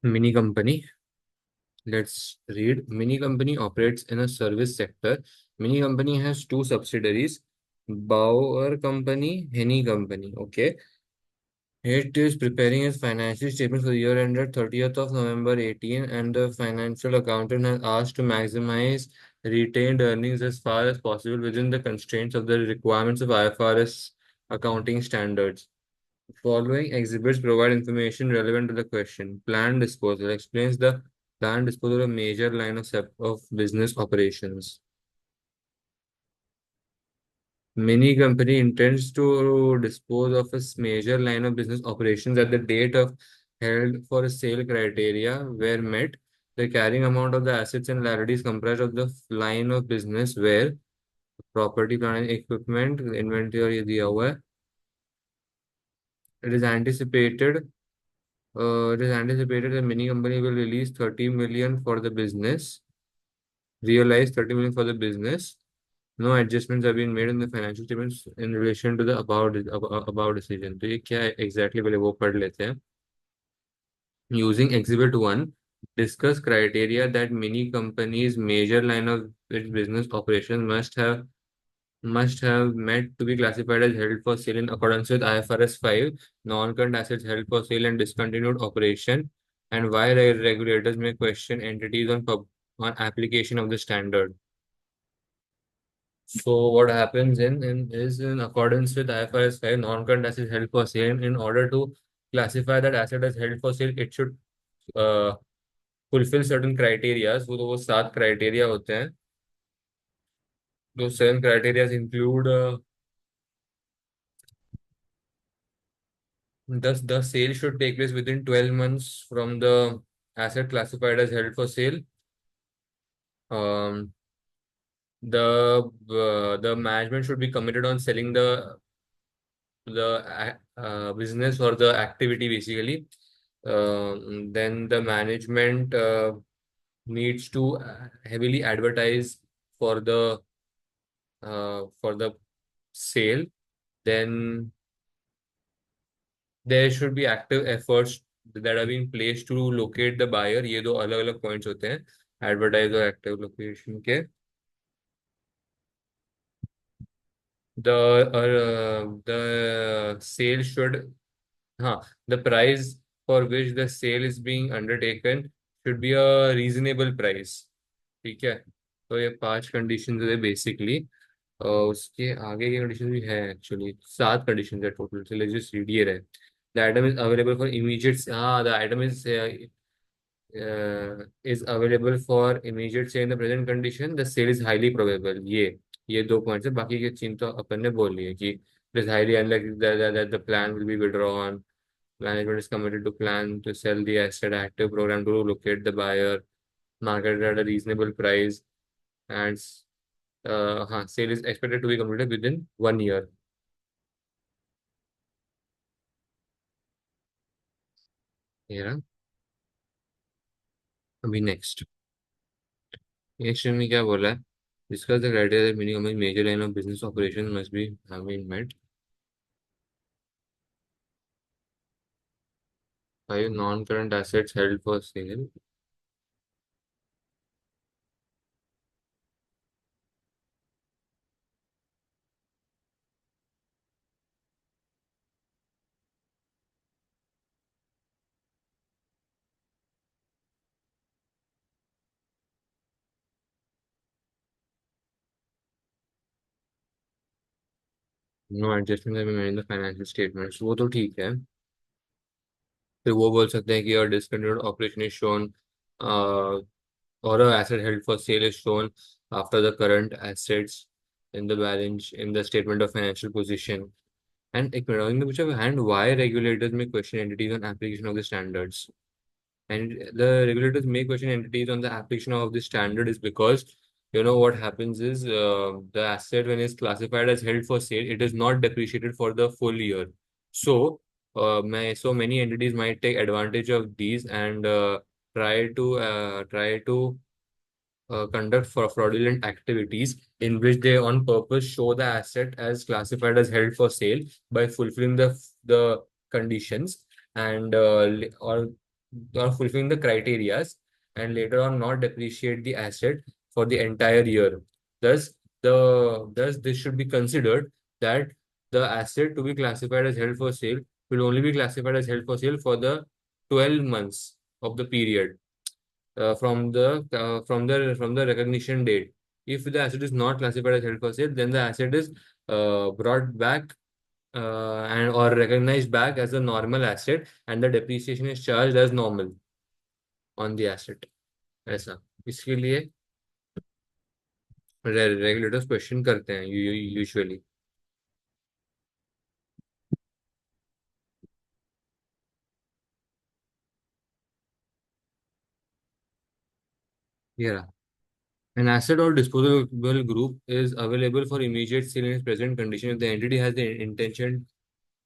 Mini company. Let's read. Mini company operates in a service sector. Mini company has two subsidiaries, Bauer Company, Henny Company. Okay. It is preparing its financial statements for the year ended 30th of November 18, and the financial accountant has asked to maximize retained earnings as far as possible within the constraints of the requirements of IFRS accounting standards. Following exhibits provide information relevant to the question. Planned disposal explains the planned disposal of a major line of business operations. Mini company intends to dispose of its major line of business operations at the date of held for sale criteria were met. The carrying amount of the assets and liabilities comprised of the line of business where property, plant, and equipment, inventory दिया हुआ है. It is anticipated the mini company will release 30 million for the business, realize 30 million for the business. No adjustments have been made in the financial statements in relation to the about decision. तो ये क्या exactly पहले वो पढ़ लेते हैं. Using Exhibit 1, discuss criteria that mini companies' major line of its business operations must have met to be classified as held for sale in accordance with IFRS 5, non-current assets held for sale and discontinued operation, and why regulators may question entities on application of the standard. So what happens in accordance with IFRS 5, non-current assets held for sale. In order to classify that asset as held for sale, it should uh, fulfill certain criteria. So वो 7 criteria होते हैं. Those 7 criteria include the sale should take place within 12 months from the asset classified as held for sale. Um, the management should be committed on selling the business or the activity basically. Then the management needs to heavily advertise for the sale. Then there should be active efforts that are being placed to locate the buyer. ये दो अलग अलग points होते हैं, advertise और active location के. The sale should, हाँ, the price for which the sale is being undertaken should be a reasonable price. ठीक है. तो ये 5 conditions है basically. उसके आगे की कंडीशन भी है एक्चुअली 7 कंडीशन है total. So let's just read here है. The item is available for immediate. The item is available for immediate sale in the present condition. The sale is highly probable. ये 2 points है. बाकी के चीन तो अपन ने बोल ली है कि it is highly unlikely that the plan will be withdrawn. Management is committed to plan to sell the asset, active program to locate the buyer, market at a reasonable price, and sale is expected to be completed within 1 year. ये रहा. अभी next में क्या बोला है. Discuss the criteria that meaning of major line of business operation must be have been met. 5 non-current assets held for sale. No adjustment have been made in the financial statements. वो तो ठीक है. फिर वो बोल सकते हैं कि और discontinued operation is shown or a asset held for sale is shown after the current assets in the balance in the statement of financial position. And एक मिनट इन्होंने पूछा and why regulators may question entities on application of the standards. And the regulators may question entities on the application of the standard is because what happens is the asset when it's classified as held for sale, it is not depreciated for the full year. So so many entities might take advantage of these and try to conduct for fraudulent activities in which they on purpose show the asset as classified as held for sale by fulfilling the conditions, and or or fulfilling the criterias, and later on not depreciate the asset for the entire year. Thus, thus this should be considered that the asset to be classified as held for sale will only be classified as held for sale for the 12 months of the period from the recognition date. If the asset is not classified as held for sale, then the asset is brought back and or recognized back as a normal asset, and the depreciation is charged as normal on the asset. ऐसा इसके लिए regulators question करते हैं usually. ये रहा. An asset or disposable group is available for immediate sale in its present condition if the entity has the intention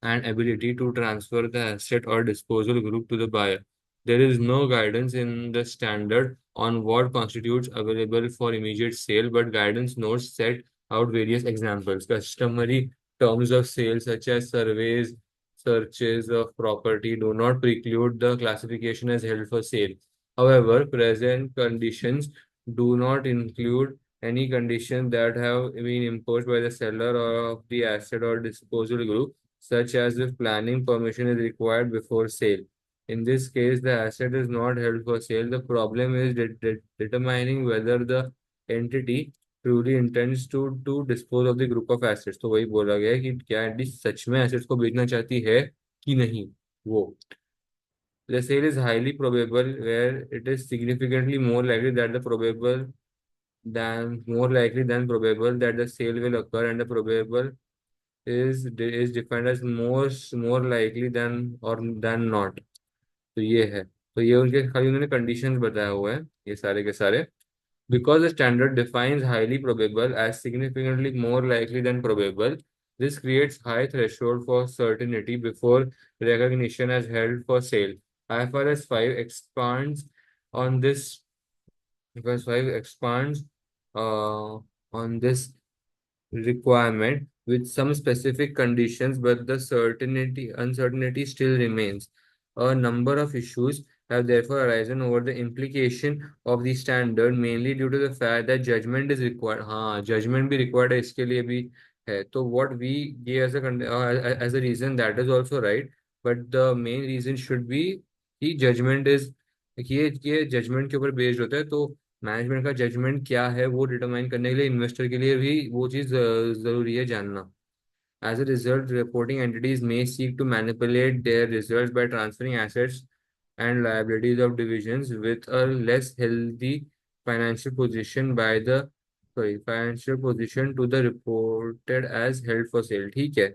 and ability to transfer the asset or disposal group to the buyer. There is no guidance in the standard on what constitutes available for immediate sale, but guidance notes set out various examples. Customary terms of sale, such as surveys, searches of property, do not preclude the classification as held for sale. However, present conditions do not include any condition that have been imposed by the seller or of the asset or disposal group, such as if planning permission is required before sale. In this case, the asset is not held for sale. The problem is determining whether the entity truly intends to dispose of the group of assets. तो वही बोला गया है कि क्या entity सच में assets को बेचना चाहती है कि नहीं. वो the sale is highly probable where it is significantly more likely than probable that the sale will occur, and the probable is defined as more likely than or than not. तो ये है. तो ये उनके खाली उन्होंने कंडीशंस बताया हुआ है ये सारे के सारे. Because the standard defines highly probable as significantly more likely than probable, this creates high threshold for certainty before recognition as held for sale. IFRS 5 expands on this. IFRS 5 expands on this requirement with some specific conditions, but the uncertainty still remains. A number of issues have therefore arisen over the implication of the standard, mainly due to the fact that judgment is required. हाँ, judgment भी required है इसके लिए भी है. तो what we give as a reason, that is also right, but the main reason should be कि judgment is ये judgment के ऊपर based होता है. तो मैनेजमेंट का जजमेंट क्या है वो डिटरमाइन करने के लिए इन्वेस्टर के लिए भी वो चीज जरूरी है जानना. As a result, reporting entities may seek to manipulate their results by transferring assets and liabilities of divisions with a less healthy financial position by the financial position to the reported as held for sale. ठीक है.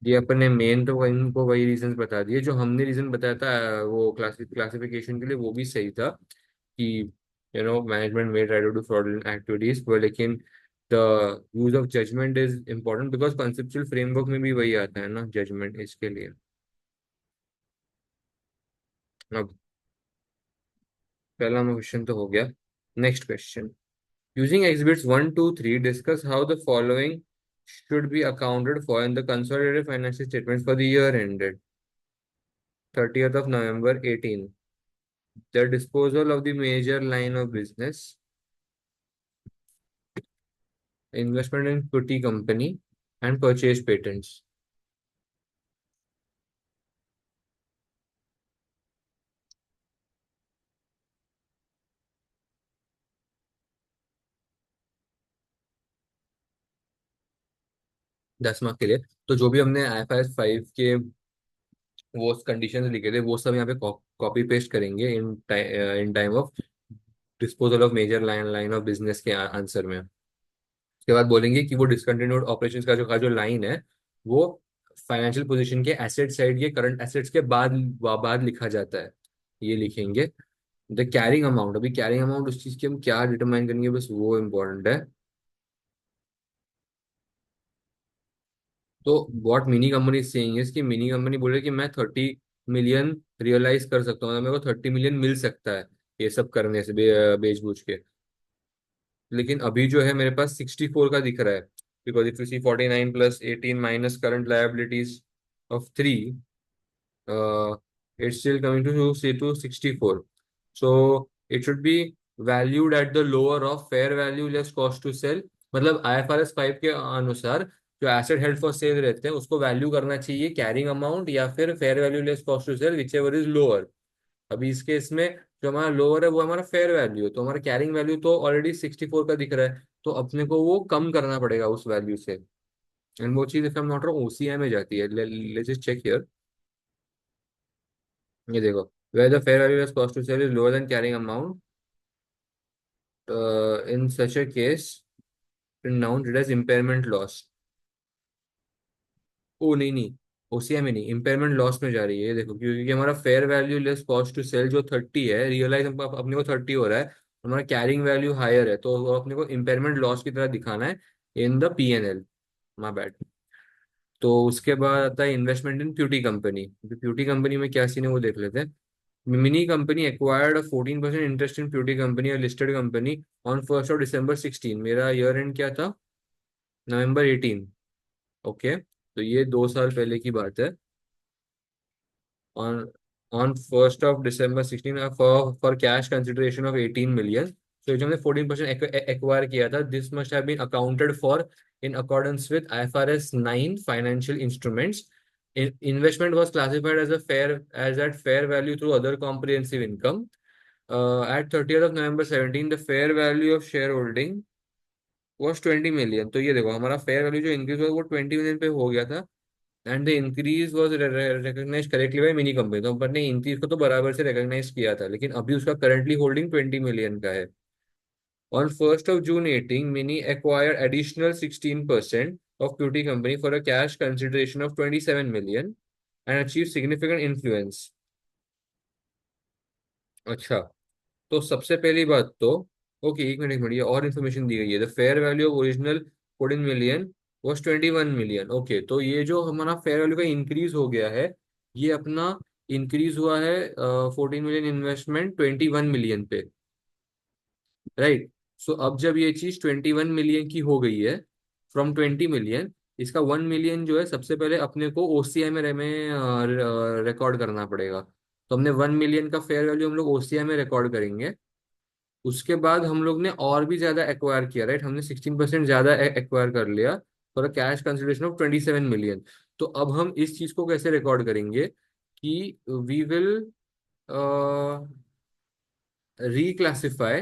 ये अपन ने main तो इनको वही reasons बता दिए जो हमने रीजन बताया था वो क्लासिफिकेशन के लिए. वो भी सही था कि management may try to do fraudulent activities, but लेकिन the use of judgment is important because conceptual framework में भी वही आता है ना judgment इसके लिए. अब पहला क्वेश्चन तो हो गया. Next question. Using exhibits 1, 2, 3, discuss how the following should be accounted for in the consolidated financial statements for the year ended 30th of November 18. The disposal of the major line of business, investment in putty company, and purchase patents. दस mark के लिए तो जो भी हमने IFRS 5 के वो conditions लिखे थे वो सब यहाँ पे कॉपी पेस्ट करेंगे in time of disposal of major line of business के आंसर में. उसके बाद बोलेंगे कि वो डिसकंटिन्यूड ऑपरेशंस का जो लाइन है वो फाइनेंशियल पोजीशन के एसेट साइड के करंट एसेट्स के बाद लिखा जाता है. ये लिखेंगे. द कैरिंग अमाउंट, अभी कैरिंग अमाउंट उस चीज की हम क्या डिटरमाइन करेंगे बस वो इम्पोर्टेंट है. तो what mini company saying is कि मिनी कंपनी बोल रही है कि मैं 30 मिलियन रियलाइज कर सकता हूँ, मेरे को 30 मिलियन मिल सकता है ये सब करने से बेच बूझ के. लेकिन अभी जो है मेरे पास 64 का दिख रहा है. Because if you see 49 + 18 minus current liabilities of 3, it's still coming to say to 64. So it should be valued at the lower of fair value less cost to sell. मतलब IFRS 5 के अनुसार जो एसेट हेल्ड फॉर सेल रहते हैं उसको value करना चाहिए carrying amount या फिर fair value less cost to sell, whichever is lower. अभी इसके इसमें जो हमारा लोअर है वो हमारा फेयर वैल्यू है, तो हमारा कैरिंग वैल्यू तो ऑलरेडी 64 का दिख रहा है, तो अपने को वो कम करना पड़ेगा उस वैल्यू से। एंड वो चीज if I am not wrong OCI में जाती है। Let's just check here. ये देखो, where the fair value less cost to sell is lower than carrying amount, in such a case now it as impairment loss। ओ नहीं नहीं, OCI में नहीं, impairment loss में जा रही है। ये देखो, क्योंकि हमारा fair value less cost to sell जो 30 है, रियलाइज अपने को 30 हो रहा है, हमारा कैरिंग वैल्यू हायर है, तो वो अपने को इम्पेयरमेंट लॉस की तरह दिखाना है in the P&L। My bad. तो उसके बाद आता है इन्वेस्टमेंट इन प्यूटी कंपनी। प्यूटी कंपनी में क्या सीन है वो देख लेते हैं। Mini company acquired a 14% interest in Pewty Company, a listed company, on 1st of December 16। मेरा ईयर एंड क्या था? नवंबर 18। ओके, तो ये 2 साल पहले की बात है। on on 1st of December 16 for cash consideration of 18 million। So जो हमने 14% एक्वायर किया था, this must have been accounted for in accordance with IFRS 9 financial instruments। Investment was classified as a fair as at fair value through other comprehensive income। At 30th of November 17 the fair value of shareholding was 20 million। तो ये देखो, हमारा fair value जो increase हुआ वो 20 million पे हो गया था। And the increase was recognise correctly by mini company. तो अपन ने इंक्रीज को तो बराबर से रिकॉग्नाइज किया था, लेकिन अभी उसका करंटली होल्डिंग 20 मिलियन का है। On 1st of June 18 Mini acquire additional 16% of Puti company for a cash consideration of 27 million and achieve significant influence. अच्छा, तो सबसे पहली बात तो, ओके एक मिनट ये और इन्फॉर्मेशन दी गई है। The fair value of original 14 million was 21 million. Okay, तो ये जो हमारा फेयर वैल्यू का इंक्रीज हो गया है, ये अपना इंक्रीज हुआ है 14 मिलियन इन्वेस्टमेंट 21 मिलियन पे, राइट। सो अब जब ये चीज 21 मिलियन की हो गई है फ्रॉम 20 मिलियन, इसका 1 मिलियन जो है सबसे पहले अपने को OCI में रिकॉर्ड करना पड़ेगा। तो हमने 1 मिलियन का फेयर वैल्यू हम लोग OCI में रिकॉर्ड करेंगे। उसके बाद हम लोग ने और भी ज्यादा एक्वायर किया, राइट, हमने 16% ज्यादा एक्वायर कर लिया for a cash consideration of 27 million. तो अब हम इस चीज को कैसे रिकॉर्ड करेंगे कि we reclassify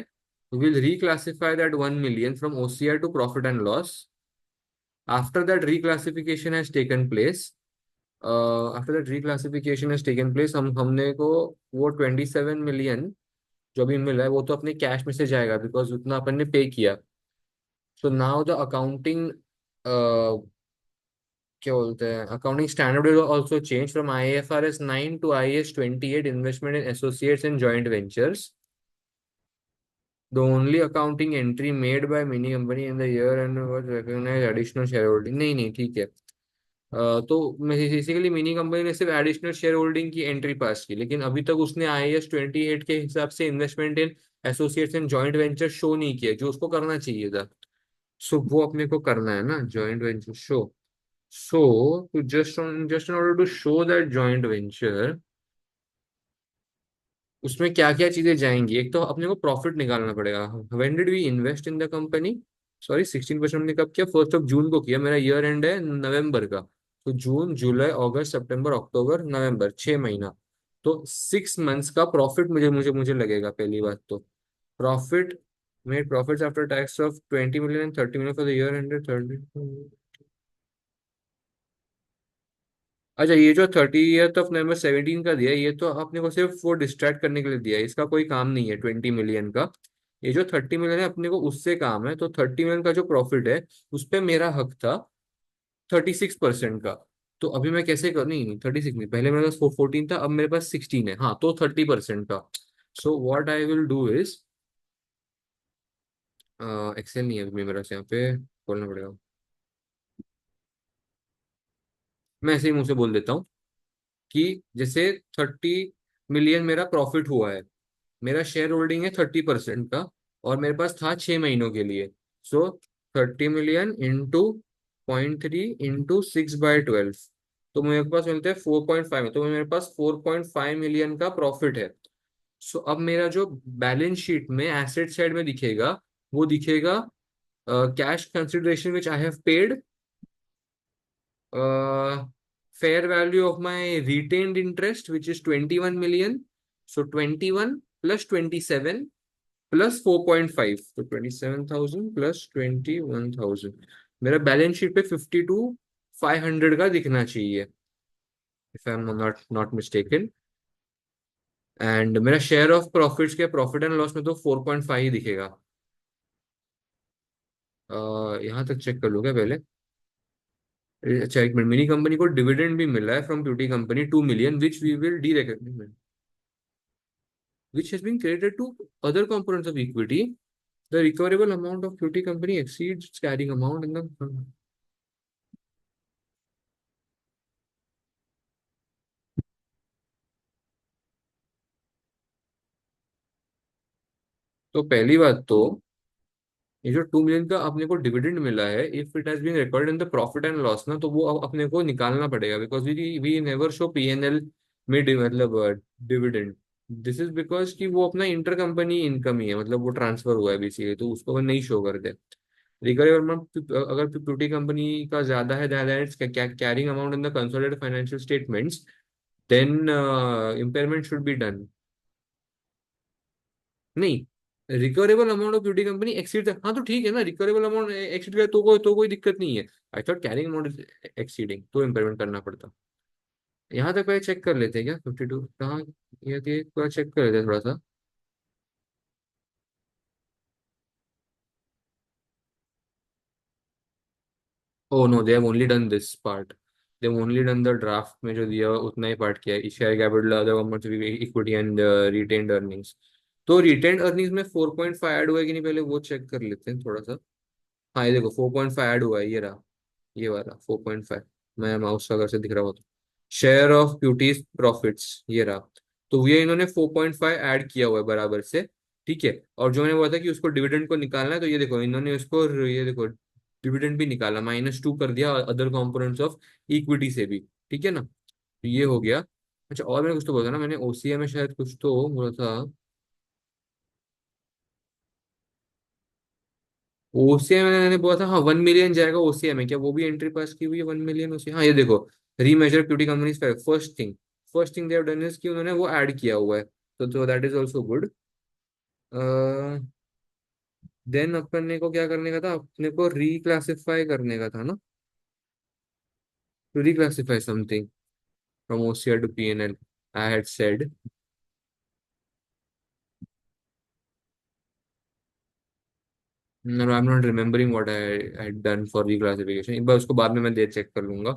will reclassify that 1 million from OCI to profit and loss। after that reclassification has taken place after that reclassification has taken place, हमने को वो 27 मिलियन जो भी मिला है वो तो अपने कैश में से जाएगा, बिकॉज उतना अपन ने पे किया। सो नाउ द अकाउंटिंग क्या बोलते हैं, accounting standard will also change from IFRS 9 to IAS 28 investment in associates and joint ventures. The only accounting entry made by mini company in the year end was recognise additional share holding. नहीं नहीं ठीक है। तो basically mini company ने सिर्फ additional share holding की entry पास की, लेकिन अभी तक उसने IAS 28 के हिसाब से investment in associates and joint venture show नहीं किया, जो उसको करना चाहिए था। सो वो अपने को करना है ना, joint venture show. So to just in order to show that joint venture, उसमें क्या क्या चीजें जाएंगी। एक तो अपने को प्रॉफिट निकालना पड़ेगा। When did we invest in the company? Sorry, 16% हमने कब किया? 1st of June को किया। मेरा ईयर एंड है नवंबर का, तो जून जुलाई अगस्त सितंबर अक्टूबर नवंबर, 6 महीना। तो 6 मंथ्स का प्रॉफिट मुझे मुझे मुझे लगेगा। पहली बात तो profit, made profits after tax of 20 million and 30 million for the year ended 30। अच्छा, ये जो 30th of November 17 का दिया है, ये तो आपने को सिर्फ वो डिस्ट्रैक्ट करने के लिए दिया है, इसका कोई काम नहीं है 20 मिलियन का। ये जो 30 मिलियन है अपने को उससे काम है। तो 30 मिलियन का जो प्रॉफिट है उस पे मेरा हक था 36% का। तो अभी मैं कैसे कर, नहीं नहीं 36 नहीं, पहले मेरे पास 14 था, अब मेरे पास 16 है, हाँ, तो 30% का। So what I will do is, Excel नहीं है अभी मेरे पास, यहाँ पे खोलना पड़ेगा। मैं ऐसे ही मुंह से बोल देता हूँ कि जैसे 30 मिलियन मेरा प्रॉफिट हुआ है, मेरा शेयर होल्डिंग है 30% का, और मेरे पास था 6 महीनों के लिए। सो 30 मिलियन इंटू 0.3 इंटू 6/12, तो मेरे पास मिलते हैं 4.5 तो मेरे पास 4.5 मिलियन का प्रॉफिट है। सो अब मेरा जो बैलेंस शीट में एसेट साइड में दिखेगा, वो दिखेगा cash consideration which I have paid, fair value of my retained interest, which is 21 million. So 21 plus 27 plus 4.5, तो 27,000 plus 21,000, मेरा बैलेंस शीट पे 52,500 का दिखना चाहिए, if I am not mistaken. And मेरा शेयर ऑफ प्रॉफिट्स के प्रॉफिट एंड लॉस में तो 4.5 ही दिखेगा। यहाँ तक चेक कर लो क्या पहले? अच्छा एक मिनट, मिनी कंपनी को डिविडेंड भी मिला है from Puti company 2 million, which we will de which has been credited to other components of equity. The recoverable amount of QT company exceeds its carrying amount in the. तो पहली बात तो, ये जो 2 मिलियन का अपने को डिविडेंड मिला है, if it has been recorded in the profit and loss ना, तो वो अब अपने को निकालना पड़ेगा, because we never show PNL में मतलब डिविडेंड। दिस इज बिकॉज कि वो अपना इंटर कंपनी इनकम ही है, मतलब वो ट्रांसफर हुआ है बेसिकली, तो उसको वो नहीं शो करते। रिकवरी अमाउंट अगर प्यूटी कंपनी का ज्यादा है then its carrying amount in the consolidated financial statements, then impairment should be done. नहीं, recoverable amount of Puti company exceed, हाँ तो ठीक है ना, रिकवरेबल अमाउंट एक्सीड करे तो कोई दिक्कत नहीं है। I thought carrying amount is exceeding तो इम्पेयरमेंट करना पड़ता। यहाँ तक पहले चेक कर लेते हैं क्या 52 कहाँ, ये कि एक बार चेक कर लेते हैं थोड़ा सा। Oh no, they have only done this part. They have only done the draft में जो दिया हुआ, उतना ही पार्ट किया है, share capital other amount equity and retained earnings. तो रिटेन्ड अर्निंग्स में 4.5 ऐड हुआ है कि नहीं, पहले वो चेक कर लेते हैं थोड़ा सा। हाँ ये देखो 4.5 ऐड हुआ है, ये रहा, ये वाला 4.5। मैं माउस अगर से दिख रहा हो तो, शेयर ऑफ प्यूटीज प्रॉफिट्स ये रहा। तो ये इन्होंने 4.5 ऐड किया हुआ है बराबर से। ठीक है, और जो मैंने बोला था कि उसको डिविडेंड को निकालना है, तो ये देखो इन्होंने उसको, ये देखो डिविडेंड भी निकाला, -2 कर दिया अदर कंपोनेंट्स ऑफ इक्विटी से भी। ठीक है ना, तो ये हो गया। अच्छा और मैंने कुछ तो बोला था ना, मैंने ओसीए में शायद कुछ तो बोला था। ओसीआई मैंने बोला था, हाँ 1 मिलियन जाएगा ओसीआई में, क्या वो भी एंट्री पास की हुई है 1 मिलियन ओसीआई? हाँ ये देखो, remeasure Puti companies, first thing they have done is कि उन्होंने वो ऐड किया हुआ है, तो that is also good. Then अपने को क्या करने का था, अपने को रिक्लासिफाई करने का था ना, to reclassify something from OCI to PNL, I had said. No I am not remembering what I had done for reclassification, एक बार उसको बाद में मैं दे चेक कर लूंगा।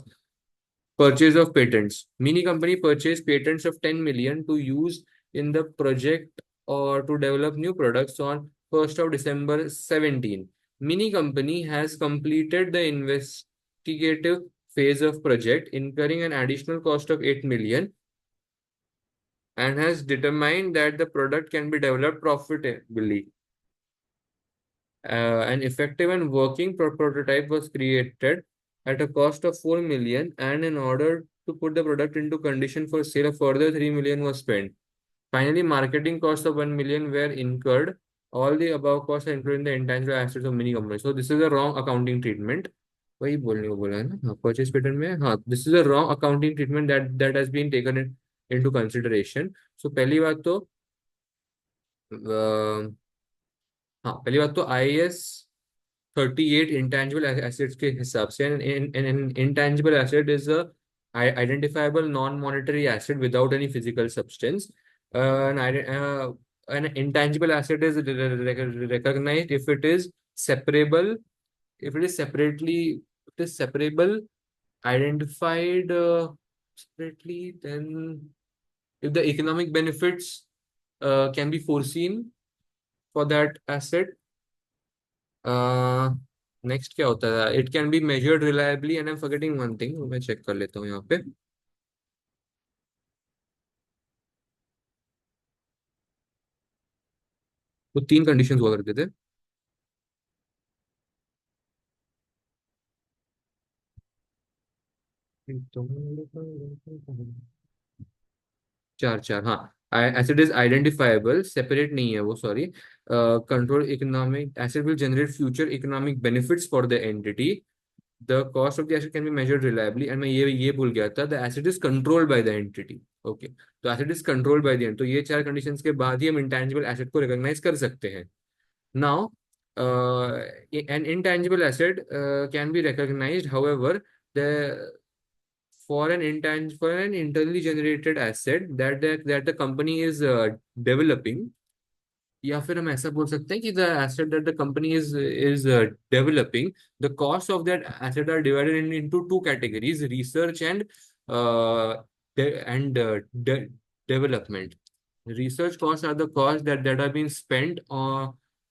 Purchase of patents. Mini company purchased patents of 10 million to use in the project or to develop new products on 1st of December 17. Mini company has completed the investigative phase of project, incurring an additional cost of 8 million, and has determined that the product can be developed profitably. An effective and working prototype was created at a cost of 4 million, and in order to put the product into condition for sale, a further 3 million was spent. Finally, marketing costs of 1 million were incurred. All the above costs are included in the intangible assets of mini company. So this is a wrong accounting treatment. वही बोलने को बोला है ना, हाँ purchase patent में, हाँ this is a wrong accounting treatment that has been taken into consideration. So पहली बात तो हाँ पहली बात तो IAS 38 इंटेंजिबल एसेट्स के हिसाब से, intangible asset is a identifiable non-monetary asset without any physical substance. An intangible asset is recognized if it is separable, if it is separately, it is separable, identified separately, then if the economic benefits can be foreseen for that asset. Next क्या होता है, it can be measured reliably, and I am forgetting one thing, मैं check कर लेता हूँ यहाँ पे। वो 3 कंडीशंस हुआ करते थे। चार चार, हाँ। एसिड इज आइडेंटिफाइबल, सेपरेट नहीं है वो, sorry. Control economic asset will generate future economic benefits for the entity. The cost of the asset can be measured reliably, and मैं ये भूल गया था, the asset is controlled by the entity. Okay, तो asset is controlled by the end, तो ये चार conditions के बाद ही हम इंटेंजिबल एसिड को रिकॉग्नाइज कर सकते हैं। Now an intangible asset can be recognized, however, the for an internally generated asset that the company is developing, या फिर हम ऐसा बोल सकते हैं कि the asset that the company is developing, the cost of that asset are divided into two categories: research and uh, de development. Research costs are the costs that are being spent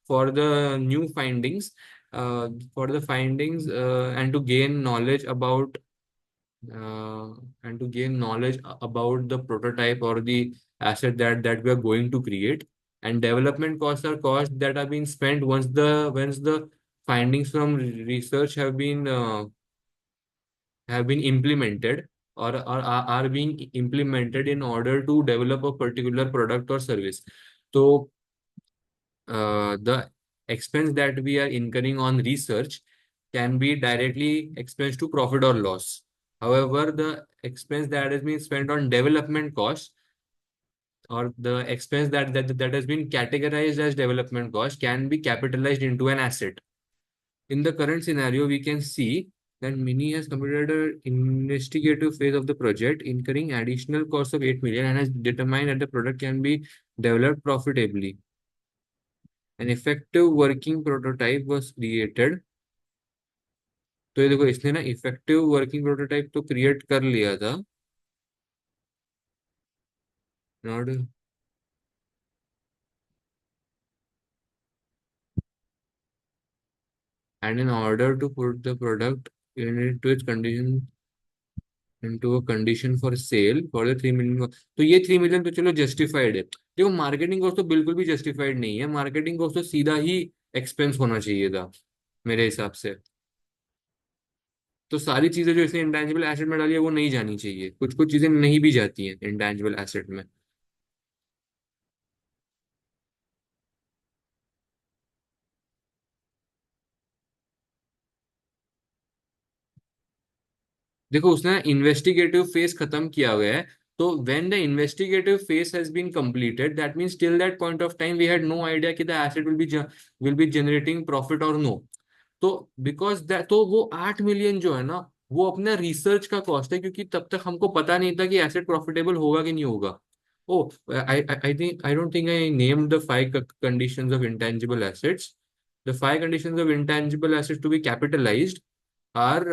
for the new findings, for the findings, and to gain knowledge about uh, about the prototype or the asset that we are going to create. And development costs are costs that are being spent once the findings from research have been implemented, or are being implemented in order to develop a particular product or service. So the expense that we are incurring on research can be directly expensed to profit or loss. However, the expense that has been spent on development costs, or the expense that has been categorized as development cost, can be capitalized into an asset. In the current scenario, we can see that Mini has completed an investigative phase of the project, incurring additional cost of 8 million, and has determined that the product can be developed profitably. An effective working prototype was created. तो ये देखो, इसने ना effective working prototype तो create कर लिया था। Not and in order to put the product into its condition into a condition for sale for the 3 million. तो ये 3 मिलियन तो चलो जस्टिफाइड है। देखो, मार्केटिंग कॉस्ट तो बिल्कुल भी जस्टिफाइड नहीं है, मार्केटिंग कॉस्ट तो सीधा ही एक्सपेंस होना चाहिए था मेरे हिसाब से। तो सारी चीजें जो इसने इंटेंजिबल एसेट में डाली है वो नहीं जानी चाहिए, कुछ कुछ चीजें नहीं भी जाती हैं इंटेंजिबल एसेट में। देखो, उसने इन्वेस्टिगेटिव फेज खत्म किया हुआ है। तो when the investigative phase has been completed, that means till that point of time we had no idea कि the asset will be generating profit और नो। तो बिकॉज दैट, तो वो 8 मिलियन जो है ना, वो अपना रिसर्च का कॉस्ट है, क्योंकि तब तक हमको पता नहीं था कि एसेट प्रॉफिटेबल होगा कि नहीं होगा। Oh, I don't think I named the 5 conditions of intangible assets. The 5 conditions of intangible assets to be capitalized are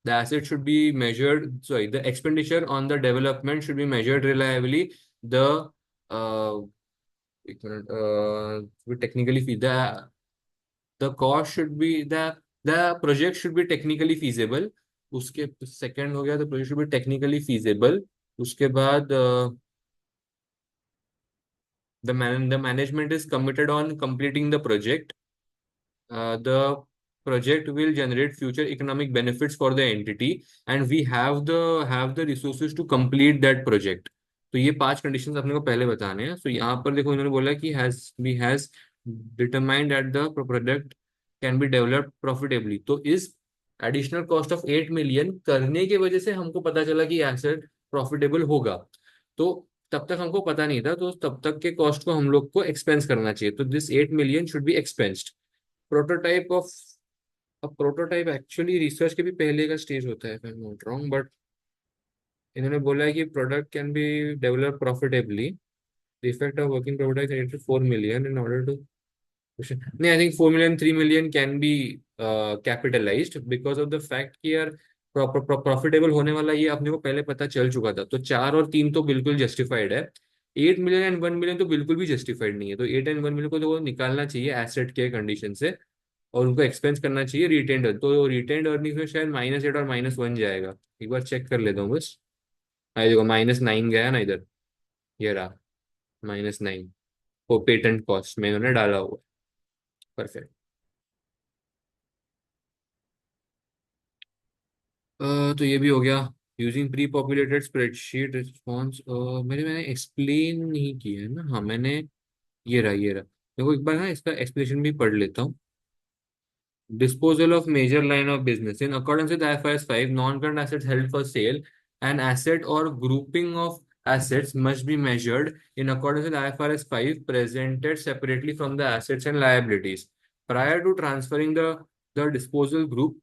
the asset should be measured, sorry, the expenditure on the development should be measured reliably. The एक minute, technically the cost should be the project should be technically feasible. उसके second हो गया, the project should be technically feasible. उसके बाद the management is committed on completing the project. The project will generate future economic benefits for the entity, and we have the resources to complete that project. तो ये 5 conditions अपने को पहले बताने हैं। तो यहाँ पर देखो, इन्होंने बोला कि has determined that the product can be developed profitably. तो इस एडिशनल कॉस्ट ऑफ 8 मिलियन करने की वजह से हमको पता चला कि एसेट प्रॉफिटेबल होगा। तो तब तक हमको पता नहीं था, तो तब तक के कॉस्ट को हम लोग को एक्सपेंस करना चाहिए। तो this 8 million should be expensed. Prototype of अब प्रोटोटाइप एक्चुअली रिसर्च के भी पहले का स्टेज होता है, if I'm not wrong, but इन्होंने बोला है कि product can be develop profitably. The effect of working prototype 4 million in order to नहीं, I think 4 million 3 million can be capitalised because of the fact कि यार profitable होने वाला ये अपने को पहले पता चल चुका था। तो 4 और 3 तो बिल्कुल जस्टिफाइड है। 8 मिलियन एंड 1 मिलियन तो बिल्कुल भी जस्टिफाइड नहीं है। तो 8 एंड 1 मिलियन को तो वो निकालना चाहिए एसेट के कंडीशन से, और उनको एक्सपेंस करना चाहिए रिटेंड। तो रिटेंड अर्निंग में शायद -8 और -1 जाएगा। एक बार चेक कर लेता हूँ बस। हाँ, देखो, -9 गया ना इधर, ये रहा -9। वो पेटेंट कॉस्ट में इन्होंने डाला हुआ है। परफेक्ट। तो ये भी हो गया। Using pre populated spreadsheet response, मैंने एक्सप्लेन नहीं किया है ना, हाँ मैंने, ये रहा देखो एक बार ना इसका एक्सप्लेनेशन भी पढ़ लेता हूँ। Disposal of major line of business. In accordance with IFRS 5, non-current assets held for sale, an asset or grouping of assets must be measured in accordance with IFRS 5, presented separately from the assets and liabilities. Prior to transferring the disposal group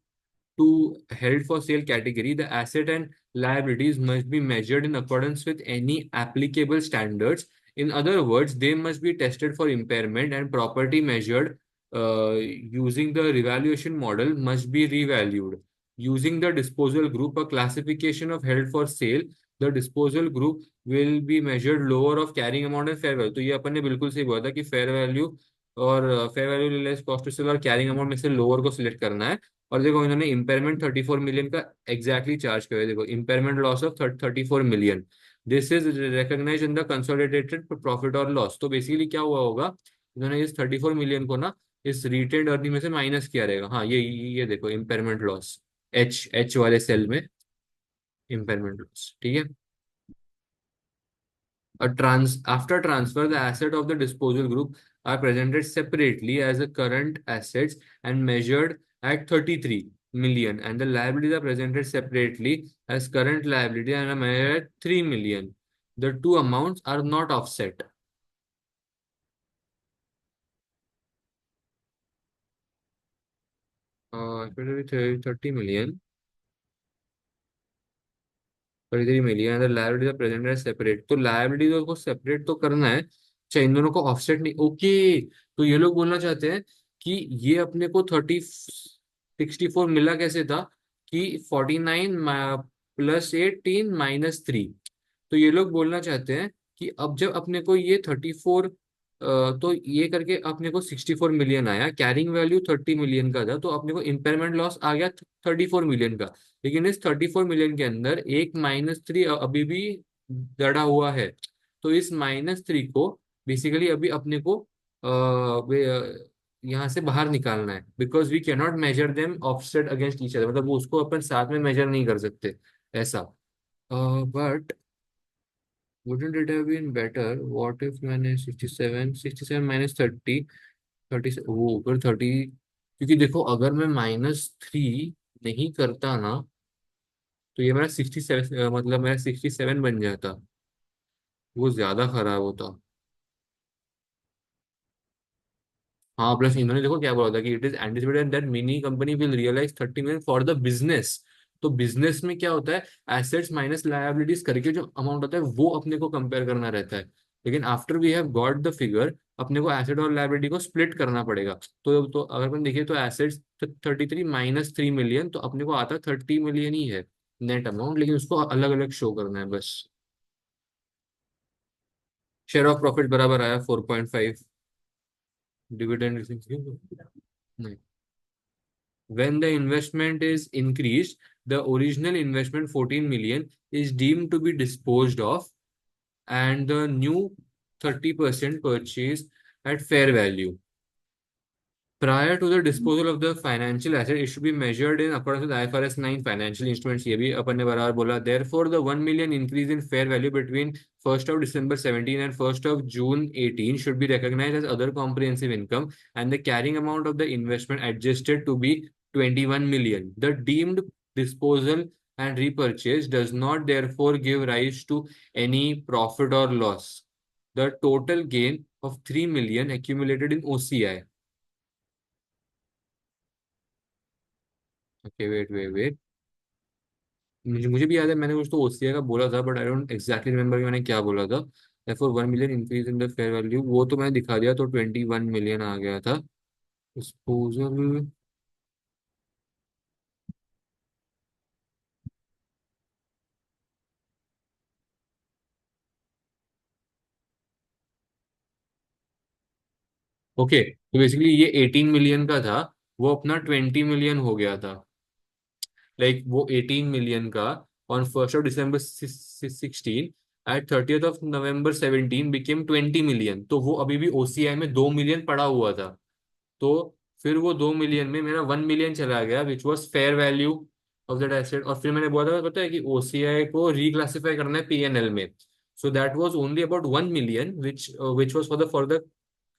to held for sale category, the asset and liabilities must be measured in accordance with any applicable standards. In other words, they must be tested for impairment, and property measured using the revaluation model must be revalued. Using the disposal group, a classification of held for sale, the disposal group will be measured lower of carrying amount and fair value. तो ये अपन ने बिल्कुल सही बोला था कि fair value और fair value less cost to sell और कैरिंग अमाउंट में से लोअर को सिलेक्ट करना है। और देखो इन्होंने इम्पेयरमेंट 34 मिलियन का एग्जैक्टली चार्ज किया है। देखो impairment loss of 34 million, this is recognised in the consolidated profit और लॉस। तो बेसिकली क्या हुआ होगा, इन्होंने इस 34 मिलियन को ना इस रिटेन्ड अर्निंग में से माइनस किया रहेगा। हाँ ये देखो इम्पेयरमेंट लॉस, एच एच वाले सेल में इम्पेयरमेंट लॉस, ठीक है। After transfer, the asset of the disposal group are presented separately as a current assets and measured at 33 million, and the liabilities are presented separately as current liability and are measured at 3 million. The two amounts are not offset. It will be 30 million, 33 million, अगर liability का present है separate, तो liability को separate तो करना है, चाहे इन दोनों को ऑफसेट नहीं। ओके, तो ये लोग बोलना चाहते हैं कि ये अपने को 64 मिला कैसे था, कि 49 प्लस 18 माइनस 3। तो ये लोग बोलना चाहते हैं कि अब जब अपने को ये 34, तो ये करके अपने को 64 मिलियन आया, कैरिंग वैल्यू 30 मिलियन का था, तो अपने को इम्पेयरमेंट लॉस आ गया 34 मिलियन का। लेकिन इस 34 मिलियन के अंदर एक -3 अभी भी दड़ा हुआ है। तो इस -3 को बेसिकली अभी अपने को यहाँ से बाहर निकालना है, because we cannot measure them offset against each other, मतलब वो उसको अपन साथ में मेजर नहीं कर सकते ऐसा। But wouldn't it have been better? What if मैंने 67 माइनस 30, 30 से वो ऊपर 30, क्योंकि देखो अगर मैं -3 नहीं करता ना, तो ये मेरा 67, मतलब मेरा 67 बन जाता, वो ज्यादा खराब होता। हाँ प्लस इन्होंने देखो क्या बोला था कि it is anticipated that mini company will realise 30 million for the business. तो बिजनेस में क्या होता है, एसेट्स माइनस लायबिलिटीज करके जो अमाउंट होता है वो अपने को कंपेयर करना रहता है। लेकिन after we have got the figure, अपने को एसेट और लायबिलिटी को स्प्लिट करना पड़ेगा। तो अगर अपन देखिए तो एसेट्स 33 माइनस 3 मिलियन, तो अपने को आता 30 मिलियन ही है नेट अमाउंट, लेकिन उसको अलग अलग शो करना है बस। शेयर ऑफ प्रॉफिट बराबर आया 4.5, डिविडेंड नहीं। When the investment is increased, the original investment 14 million is deemed to be disposed of, and the new 30% purchased at fair value. Prior to the disposal of the financial asset, it should be measured in accordance with IFRS 9 financial instruments. ये भी अपन ने बराबर बोला। Therefore, the 1 million increase in fair value between 1st of December 17 and 1st of June 18 should be recognized as other comprehensive income, and the carrying amount of the investment adjusted to be 21 million. The deemed disposal and repurchase does not therefore give rise to any profit or loss. The total gain of 3 million accumulated in OCI. Okay, wait. मुझे भी याद है मैंने कुछ तो OCI का बोला था, but I don't exactly remember कि मैंने क्या बोला था। therefore 1 million increase in the fair value, वो तो मैंने दिखा दिया, तो 21 मिलियन आ गया था डिस्पोजल। ओके, तो बेसिकली ये 18 मिलियन का था, वो अपना 20 मिलियन हो गया था। लाइक वो 18 मिलियन का on 1st of December 16 at 30th of November 17 became 20 million, तो वो अभी भी ओसीआई में 2 मिलियन पड़ा हुआ था। तो फिर वो 2 मिलियन में मेरा 1 मिलियन चला गया which was fair value, of that asset, और फिर मैंने बोला था पता है कि ओसीआई को रिक्लासिफाई करना है पीएनएल में। So that was only about 1 million which was for the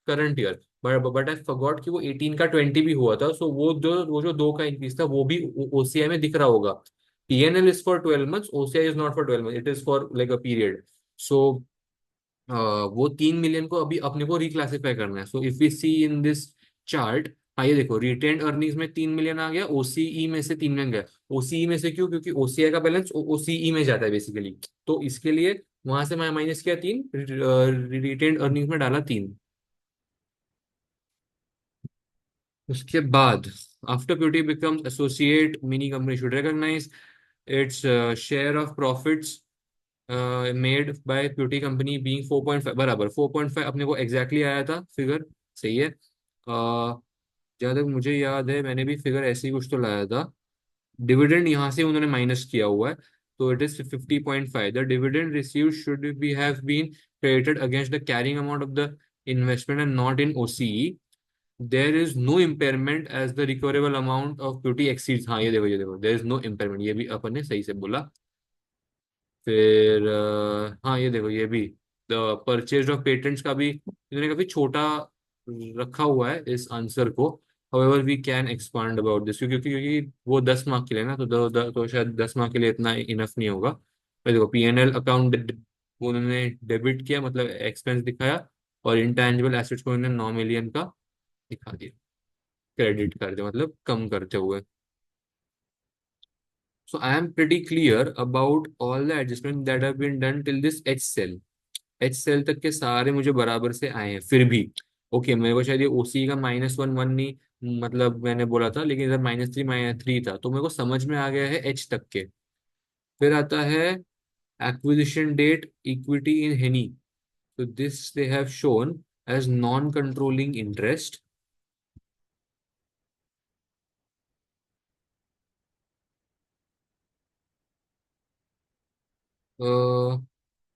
current year. But I forgot कि वो 18 का 20 भी हुआ था। सो वो जो दो का इंक्रीज था वो भी ओसीआई में दिख रहा होगा। PNL is for 12 months, OCI is not for 12 month, it is for like a period. So वो 3 मिलियन को अभी अपने को रिक्लासिफाई करना है। So if we see in this chart, हाँ ये देखो रिटेन्ड अर्निंग्स में 3 मिलियन आ गया, ओसीई में से 3 मिलियन गया। ओसीई में से क्यों? क्योंकि ओसीआई का बैलेंस ओसीई में जाता है बेसिकली। तो इसके लिए वहां से मैं माइनस किया 3, रिटेन्ड अर्निंग्स में डाला 3। उसके बाद after Putty becomes associate, Mini company should recognise its share of profits made by Putty company being 4.5, बराबर 4.5 अपने को एग्जैक्टली आया था फिगर। सही है। जहाँ तक मुझे याद है मैंने भी फिगर ऐसे ही कुछ तो लाया था। डिविडेंड यहाँ से उन्होंने माइनस किया हुआ है, तो it is 50.5। The dividend received should be have been credited against the carrying amount of the investment and not in OCE. There is no impairment as the recoverable amount of Putty exceeds. हाँ ये देखो there is no impairment, ये भी अपन ने सही से बोला। फिर हाँ ये देखो ये भी द परचेज ऑफ पेटेंट्स का भी इन्होंने काफी छोटा रखा हुआ है इस आंसर को। However we can expand about this, क्योंकि वो 10 मार्क के लिए ना, तो शायद 10 मार्क के लिए इतना इनफ नहीं होगा। फिर देखो पीएनएल अकाउंट वो उन्होंने डेबिट किया, मतलब एक्सपेंस दिखाया, और इंटेंजिबल एसेट्स को उन्होंने 9 मिलियन का दिखा दिया, क्रेडिट कर दिया, मतलब कम करते हुए। So I am pretty clear about all the adjustments that have been done till this H cell। H cell तक के सारे मुझे बराबर से आए हैं फिर भी। ओके मेरे को शायद ये ओसी का -1 1 नहीं, मतलब मैंने बोला था, लेकिन इधर -3 था, तो मेरे को समझ में आ गया है एच तक के। फिर आता है acquisition debt equity in Henny. तो this they have shown as non controlling interest.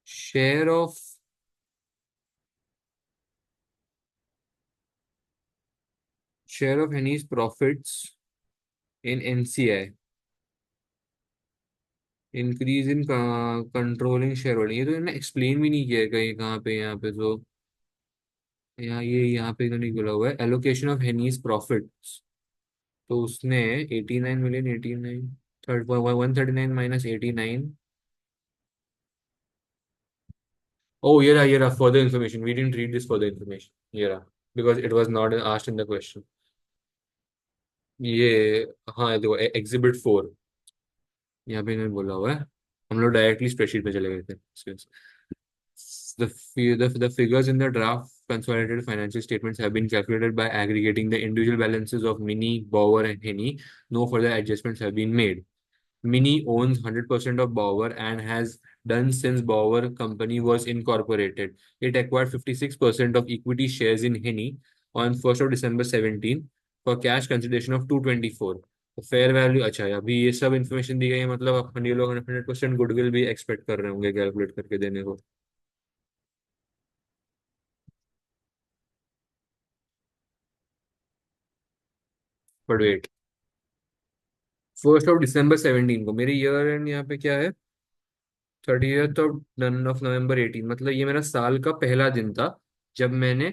Share of share of Henny's profits in NCI, increase in controlling share holding. ये तो इन्होंने एक्सप्लेन भी नहीं किया है कहीं, कहाँ पे, यहाँ पे तो यहाँ पे इन्होंने बोला हुआ है एलोकेशन ऑफ हेनीज प्रॉफिट्स। तो उसने 89 मिलियन, 89 थर्ड 139 -89। ओ ये रहा further information, we didn't read this further information, ये रहा, because it was not asked in the question. ये हाँ ये देखो एग्जिबिट 4, यहाँ पे इन्होंने बोला हुआ है। हम लोग डायरेक्टली स्प्रेडशीट पे चले गए थे। The figures in the draft consolidated financial statements have been calculated by aggregating the individual balances of Mini, Bauer, and Henny. No further adjustments have been made. Mini owns 100% of Bauer and has done since Bauer company was incorporated. It acquired 56% of equity shares in Henny on 1st of December 17 for cash consideration of 224। तो fair value अच्छा है, अभी ये सब information दी गई है, मतलब अपन ये लोग 100% गुडविल भी एक्सपेक्ट कर रहे होंगे कैलकुलेट करके देने को। But wait, 1st of December 17 को मेरे ईयर एंड यहाँ पे क्या है, 30th of November 18, मतलब ये मेरा साल का पहला दिन था जब मैंने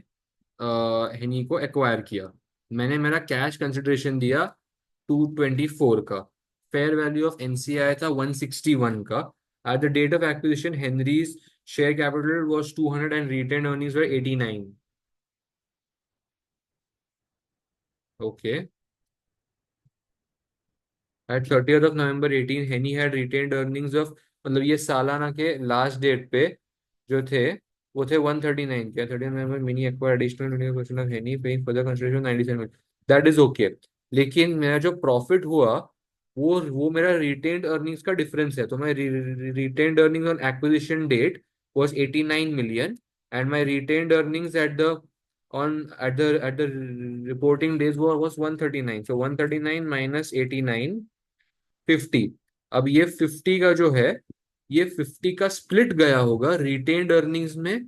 हेनी को एक्वायर किया। मैंने मेरा कैश कंसिडरेशन दिया 224 का। फेयर वैल्यू ऑफ एनसीआई था 161 का। At the date of acquisition Henry's share capital was 200 and retain earnings were 89। Okay, at 30th of November 18 हेनी हैड रिटेन्ड अर्निंग्स ऑफ, मतलब ये सालाना के लास्ट डेट पे जो थे वो थे 139 के। 30 November Mini acquire additional question of Henny paying further consideration 97। That is okay. लेकिन मेरा जो प्रॉफिट हुआ वो मेरा रिटेन्ड अर्निंग्स का डिफरेंस है। तो मैं retained earnings on acquisition date was 89 million and my retained earnings at the on at the reporting days was 139। so 139 minus 89, 50। अब ये 50 का जो है, ये 50 का स्प्लिट गया होगा रिटेन्ड अर्निंग्स में,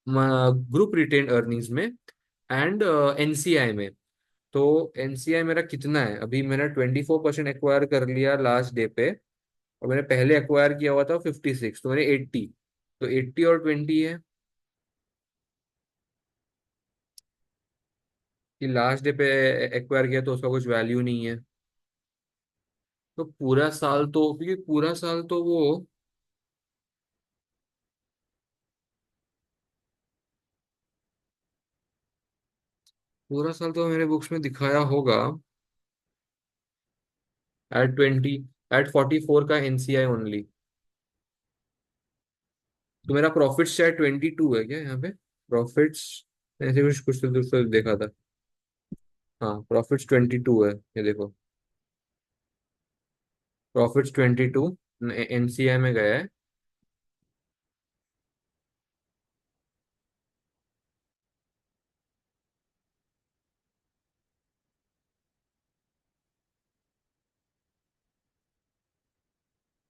ग्रुप रिटेन्ड अर्निंग्स में, एंड एनसीआई में। तो एनसीआई मेरा कितना है अभी? मैंने 24% एक्वायर कर लिया लास्ट डे पे, और मैंने पहले एक्वायर किया हुआ था 56, तो मैंने 80। तो 80 और 20 है कि लास्ट डे पे एक्वायर किया तो उसका कुछ वैल्यू नहीं है। तो पूरा साल तो, क्योंकि पूरा साल तो वो, पूरा साल तो मेरे बुक्स में दिखाया होगा एट 20, एट 44 का एनसीआई ओनली। तो मेरा प्रॉफिट्स शायद 22 है क्या यहाँ पे? प्रॉफिट्स ऐसे कुछ कुछ तो दूसरा देखा था। हाँ, प्रॉफिट्स 22 है, ये देखो। प्रॉफिट्स 22 एनसीआई में गया है।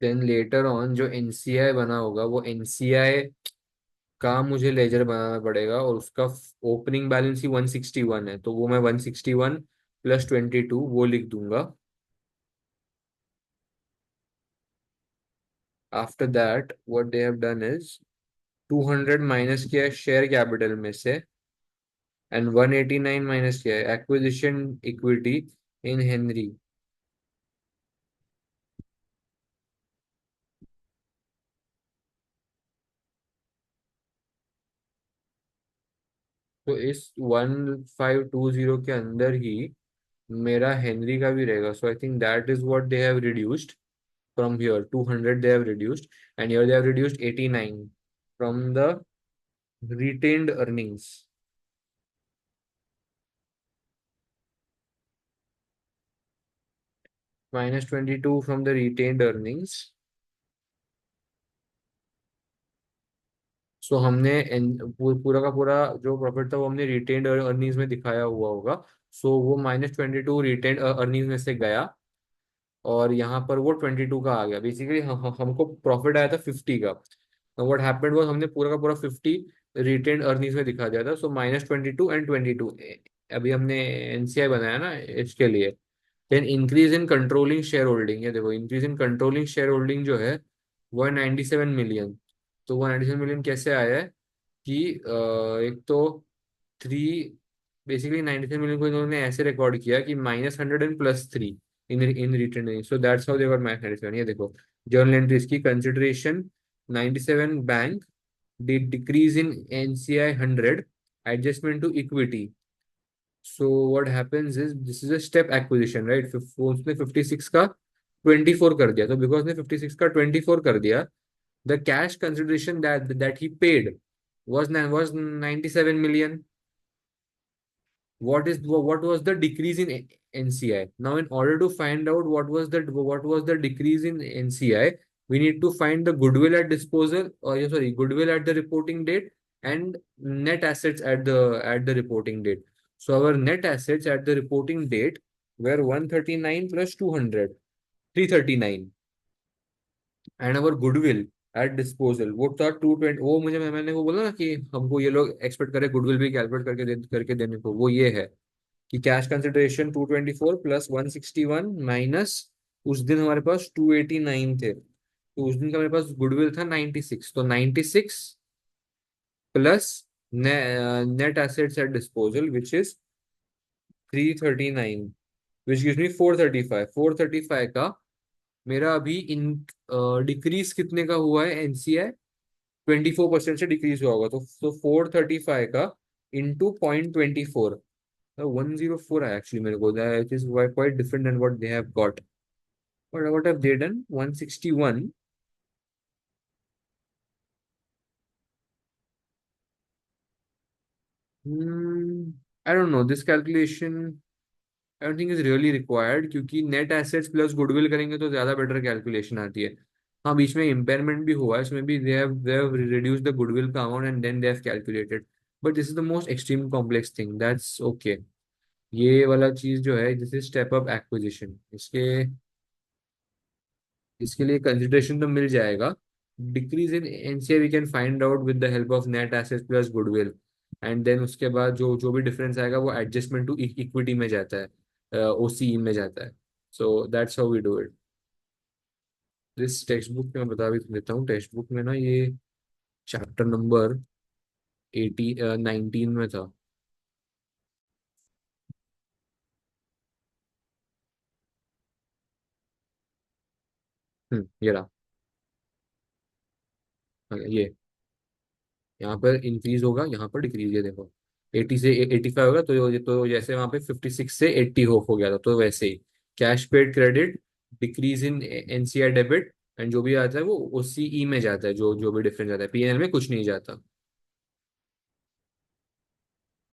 देन लेटर ऑन जो एनसीआई बना होगा, वो एनसीआई का मुझे लेजर बनाना पड़ेगा, और उसका ओपनिंग बैलेंस ही 161 है, तो वो मैं 161 प्लस 22 वो लिख दूंगा। After that what they have done is 200 minus किया है शेयर कैपिटल में से, एंड 189 माइनस किया है एक्विजिशन इक्विटी इन हेनरी। तो इस 1520 के अंदर ही मेरा हेनरी का भी रहेगा, so I think that is what they have reduced from here 200 they have reduced, and here they have reduced 89 from the retained earnings, minus 22 from the retained earnings। सो हमने पूरा का पूरा जो प्रॉफिट था वो हमने रिटेन्ड अर्निंग्स में दिखाया हुआ होगा। सो वो -22 रिटेन्ड अर्निंग्स में से गया, और यहाँ पर वो 22 का आ गया। बेसिकली हमको प्रॉफिट आया था 50 का। व्हाट हैपेंड वाज हमने पूरा का पूरा 50 रिटेन्ड अर्निंग्स में दिखा दिया था, सो -22 एंड 22। अभी हमने एनसीआई बनाया ना इसके लिए। Then increase in controlling share holding, ये देखो increase in controlling share holding जो है 197 मिलियन। तो 197 मिलियन कैसे आया है कि एक तो थ्री, बेसिकली 97 मिलियन को इन्होंने ऐसे रिकॉर्ड किया कि -100 and +3 in return, so that's how they got -97। ये देखो जर्नल एंट्रीज की consideration 97 bank, decrease in NCI 100, adjustment to equity. So what happens is this is a step acquisition right. उसने 56 का 24 कर दिया, तो बिकॉज ने 56 का 24 कर दिया, the cash consideration that he paid was 97 million। What was the decrease in NCI? Now, in order to find out what was the decrease in NCI, we need to find the goodwill at disposal, or yeah, sorry, goodwill at the reporting date, and net assets at the reporting date. So our net assets at the reporting date were 139 plus 200, 339, and our goodwill at disposal वो था 220। वो मुझे मैंने वो बोला ना कि हमको ये लोग एक्सपेक्ट करे गुडविल भी कैलकुलेट करके देने को, वो ये है कि कैश कंसिडरेशन 224 प्लस 161 माइनस, उस दिन हमारे पास 289 थे, तो उस दिन का मेरे पास गुडविल था 96, तो 96 plus net assets at disposal which is 339, which gives me 435। 435 का मेरा अभी इन डिक्रीज कितने का हुआ है एनसीआई? 24% से डिक्रीज हुआ होगा, तो 435 का इंटू 0.24, 104 है एक्चुअली मेरे को, that is quite different than what they have got. What have they done 161। I don't know this calculation, I don't think is really required, क्योंकि नेट एसेट्स प्लस गुडविल करेंगे तो ज्यादा बेटर कैलकुलेशन आती है। हाँ, बीच में इम्पेयरमेंट भी हुआ है, इसमें भी they have reduced the goodwill का amount and then they have calculated, but this is the most extreme complex thing, that's okay. ये वाला चीज जो है, this is step up acquisition, इसके लिए कंसिडरेशन तो मिल जाएगा। Decrease in NCI we can find out with the help of net assets plus goodwill. And then उसके बाद जो जो भी डिफरेंस आएगा वो एडजस्टमेंट टू इक्विटी में जाता है, ओसीई में जाता है। So that's how we do it. This textbook में मैं बता भी देता हूँ, टेक्स्ट बुक में ना ये चैप्टर नंबर 19 में था। ये रहा। ये यहाँ पर इंक्रीज होगा, यहाँ पर डिक्रीज, ये देखो 80 से 85 होगा, तो जैसे वहाँ पे 56 से 80 हो गया था, तो वैसे ही cash paid credit, decrease in NCR debit, and जो भी आता है वो उसी ई में जाता है, जो जो भी डिफरेंस आता है, पीएनएल में कुछ नहीं जाता।